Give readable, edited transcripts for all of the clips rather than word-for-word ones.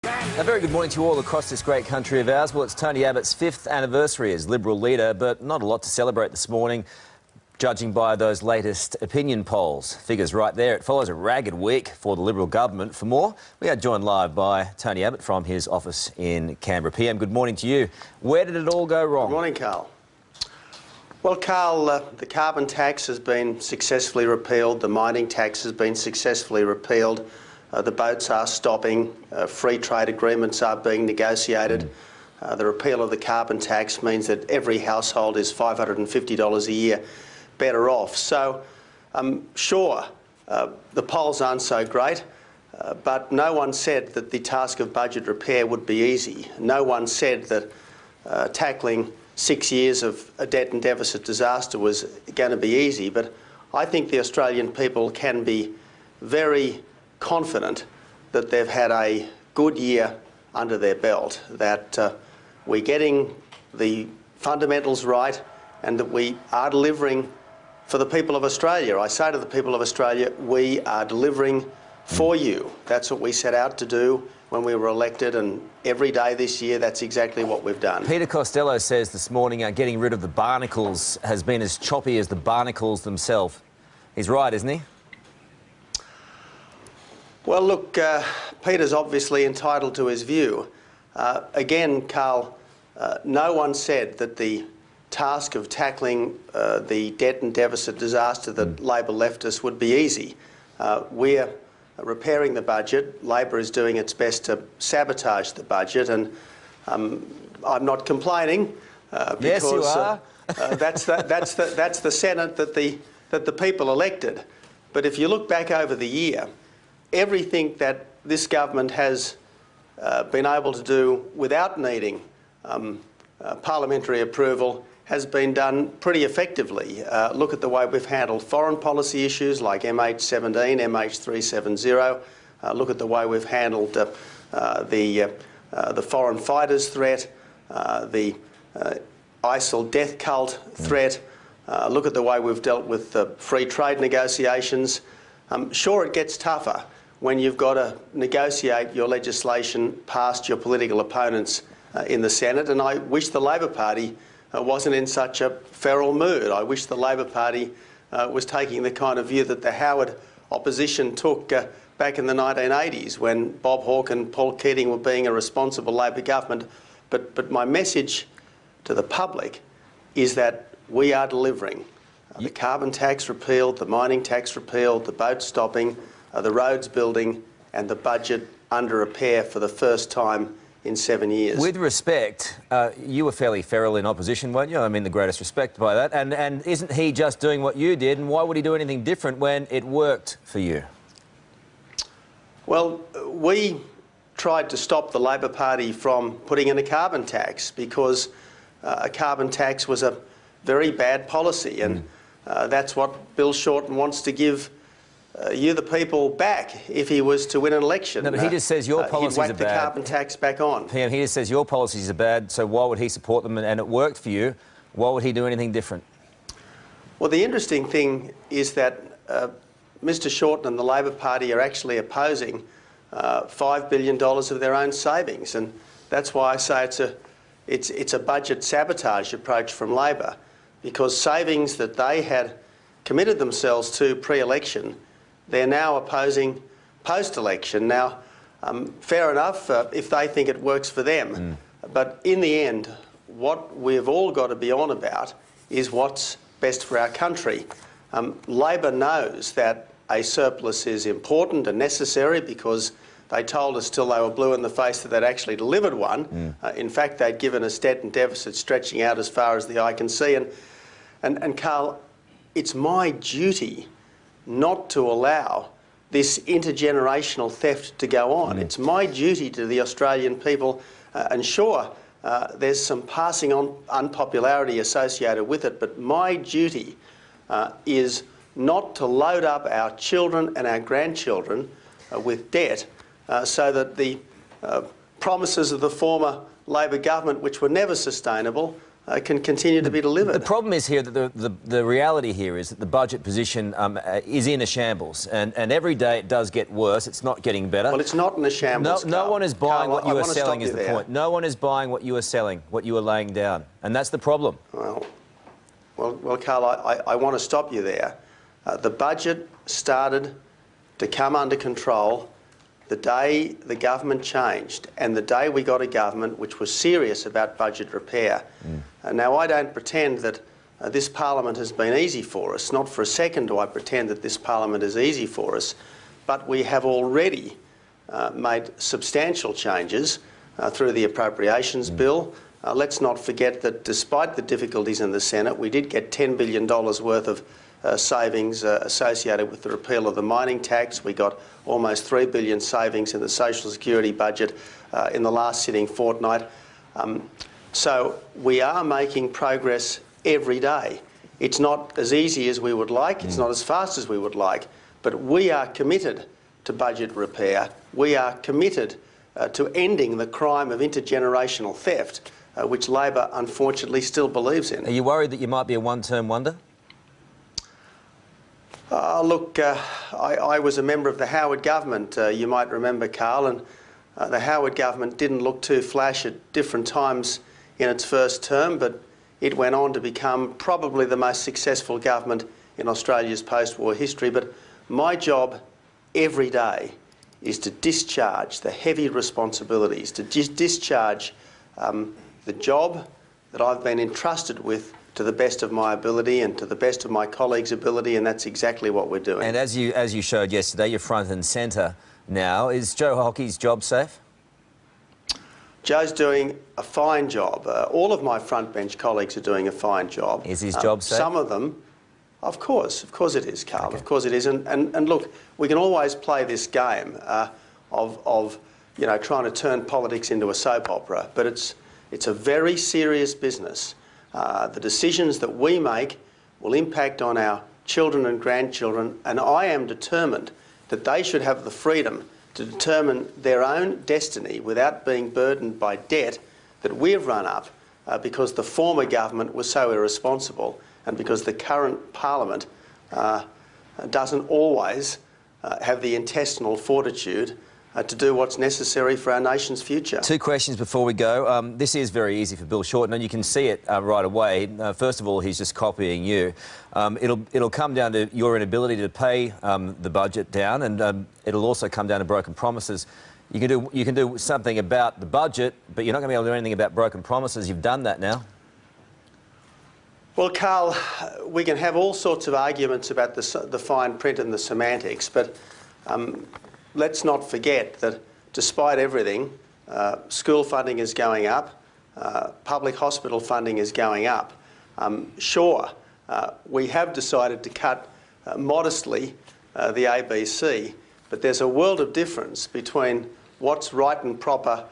A very good morning to you all across this great country of ours. Well, it's Tony Abbott's 5th anniversary as Liberal leader, but not a lot to celebrate this morning, judging by those latest opinion polls. Figures right there. It follows a ragged week for the Liberal government. For more, we are joined live by Tony Abbott from his office in Canberra. PM, good morning to you. Where did it all go wrong? Good morning, Karl. Well, Karl, the carbon tax has been successfully repealed. The mining tax has been successfully repealed. The boats are stopping. Free trade agreements are being negotiated. The repeal of the carbon tax means that every household is $550 a year better off. So, sure, the polls aren't so great, but no one said that the task of budget repair would be easy. No one said that tackling 6 years of a debt and deficit disaster was going to be easy, but I think the Australian people can be very confident that they've had a good year under their belt, that we're getting the fundamentals right and that we are delivering for the people of Australia. I say to the people of Australia, we are delivering for you. That's what we set out to do when we were elected, and every day this year that's exactly what we've done. Peter Costello says this morning getting rid of the barnacles has been as choppy as the barnacles themselves. He's right, isn't he? Well, look, Peter's obviously entitled to his view. Again, Karl, no one said that the task of tackling the debt and deficit disaster that Labor left us would be easy. We're repairing the budget. Labor is doing its best to sabotage the budget, and I'm not complaining because yes, you are. that's the Senate that the people elected. But if you look back over the year, everything that this government has been able to do without needing parliamentary approval has been done pretty effectively. Look at the way we've handled foreign policy issues like MH17, MH370. Look at the way we've handled the foreign fighters threat, the ISIL death cult threat. Look at the way we've dealt with free trade negotiations. Sure, it gets tougher when you've got to negotiate your legislation past your political opponents in the Senate, and I wish the Labor Party wasn't in such a feral mood. I wish the Labor Party was taking the kind of view that the Howard opposition took back in the 1980s when Bob Hawke and Paul Keating were being a responsible Labor government. But my message to the public is that we are delivering. The carbon tax repealed, the mining tax repealed, the boat stopping, the roads building, and the budget under repair for the first time in 7 years. With respect, you were fairly feral in opposition, weren't you? I mean the greatest respect by that. And isn't he just doing what you did, and why would he do anything different when it worked for you? Well, we tried to stop the Labor Party from putting in a carbon tax because a carbon tax was a very bad policy, and that's what Bill Shorten wants to give you, the people, back if he was to win an election. No, but he just says your policies are bad. He'd whack the carbon tax back on. PM, he just says your policies are bad, so why would he support them? And it worked for you. Why would he do anything different? Well, the interesting thing is that Mr Shorten and the Labor Party are actually opposing $5 billion of their own savings, and that's why I say it's a budget sabotage approach from Labor, because savings that they had committed themselves to pre-election, they're now opposing post-election. Now, fair enough if they think it works for them. But in the end, what we've all got to be on about is what's best for our country. Labor knows that a surplus is important and necessary because they told us till they were blue in the face that they'd actually delivered one. In fact, they'd given us debt and deficit stretching out as far as the eye can see. And Karl, it's my duty not to allow this intergenerational theft to go on. It's my duty to the Australian people, and sure, there's some passing on unpopularity associated with it, but my duty is not to load up our children and our grandchildren with debt so that the promises of the former Labor government, which were never sustainable, can continue to be delivered. The problem is here that the reality here is that the budget position is in a shambles, and every day it does get worse. It's not getting better. Well, it's not in a shambles. No one is buying what you are selling is the point. No one is buying what you are selling, what you are laying down, and that's the problem. Well, Karl, I want to stop you there. The budget started to come under control the day the government changed and the day we got a government which was serious about budget repair. Now, I don't pretend that this parliament has been easy for us. Not for a second do I pretend that this parliament is easy for us, but we have already made substantial changes through the appropriations bill. Let's not forget that despite the difficulties in the Senate, we did get $10 billion worth of savings associated with the repeal of the mining tax. We got almost $3 billion savings in the Social Security budget in the last sitting fortnight. So we are making progress every day. It's not as easy as we would like, it's not as fast as we would like, but we are committed to budget repair. We are committed to ending the crime of intergenerational theft, which Labor unfortunately still believes in. Are you worried that you might be a one-term wonder? Look, I was a member of the Howard government, you might remember, Karl, and the Howard government didn't look too flash at different times in its first term, but it went on to become probably the most successful government in Australia's post-war history. But my job every day is to discharge the heavy responsibilities, to discharge the job that I've been entrusted with to the best of my ability and to the best of my colleagues' ability, and that's exactly what we're doing. And as you showed yesterday, you're front and centre now. Is Joe Hockey's job safe? Joe's doing a fine job. All of my front bench colleagues are doing a fine job. Is his job safe? Some of them, of course it is, Karl. Okay. Of course it is. And look, we can always play this game of you know, trying to turn politics into a soap opera, but it's a very serious business. The decisions that we make will impact on our children and grandchildren, and I am determined that they should have the freedom to determine their own destiny without being burdened by debt that we've run up because the former government was so irresponsible and because the current parliament doesn't always have the intestinal fortitude to do what's necessary for our nation's future. Two questions before we go. This is very easy for Bill Shorten, and you can see it right away. First of all, he's just copying you. It'll come down to your inability to pay the budget down, and it'll also come down to broken promises. You can do something about the budget, but you're not going to be able to do anything about broken promises. You've done that now. Well, Karl, we can have all sorts of arguments about the fine print and the semantics, but let's not forget that despite everything, school funding is going up, public hospital funding is going up. Sure, we have decided to cut modestly the ABC, but there's a world of difference between what's right and proper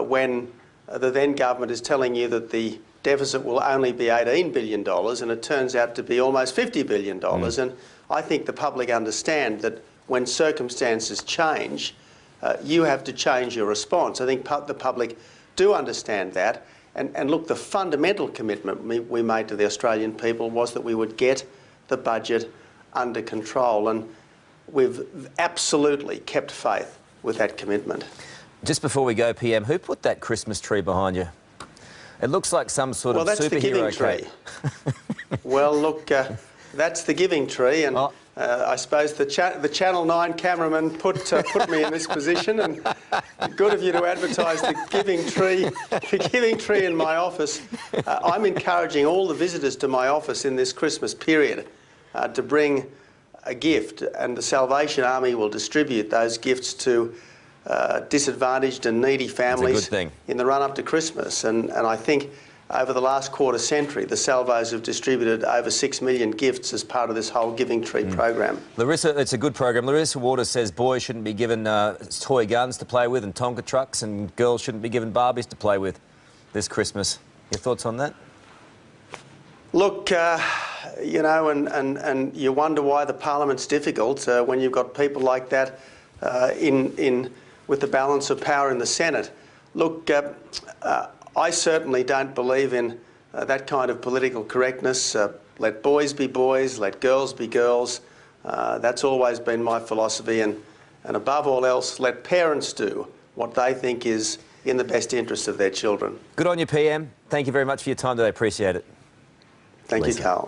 when the then government is telling you that the deficit will only be $18 billion and it turns out to be almost $50 billion. And I think the public understand that when circumstances change, you have to change your response. I think the public do understand that. And look, the fundamental commitment we made to the Australian people was that we would get the budget under control. And we've absolutely kept faith with that commitment. Just before we go, PM, who put that Christmas tree behind you? It looks like some sort of superhero. Well, that's the giving tree. Well, look, that's the giving tree. And I suppose the Channel 9 cameraman put me in this position, and good of you to advertise the giving tree in my office. I'm encouraging all the visitors to my office in this Christmas period to bring a gift, and the Salvation Army will distribute those gifts to disadvantaged and needy families in the run-up to Christmas. And I think over the last quarter century, the Salvos have distributed over 6 million gifts as part of this whole Giving Tree program. Larissa, it's a good program. Larissa Waters says boys shouldn't be given toy guns to play with and Tonka trucks, and girls shouldn't be given Barbies to play with this Christmas. Your thoughts on that? Look, you know, and you wonder why the Parliament's difficult when you've got people like that with the balance of power in the Senate. Look, I certainly don't believe in that kind of political correctness. Let boys be boys, let girls be girls. That's always been my philosophy, and above all else, let parents do what they think is in the best interest of their children. Good on you, PM. Thank you very much for your time today. Appreciate it. Thank you, Karl.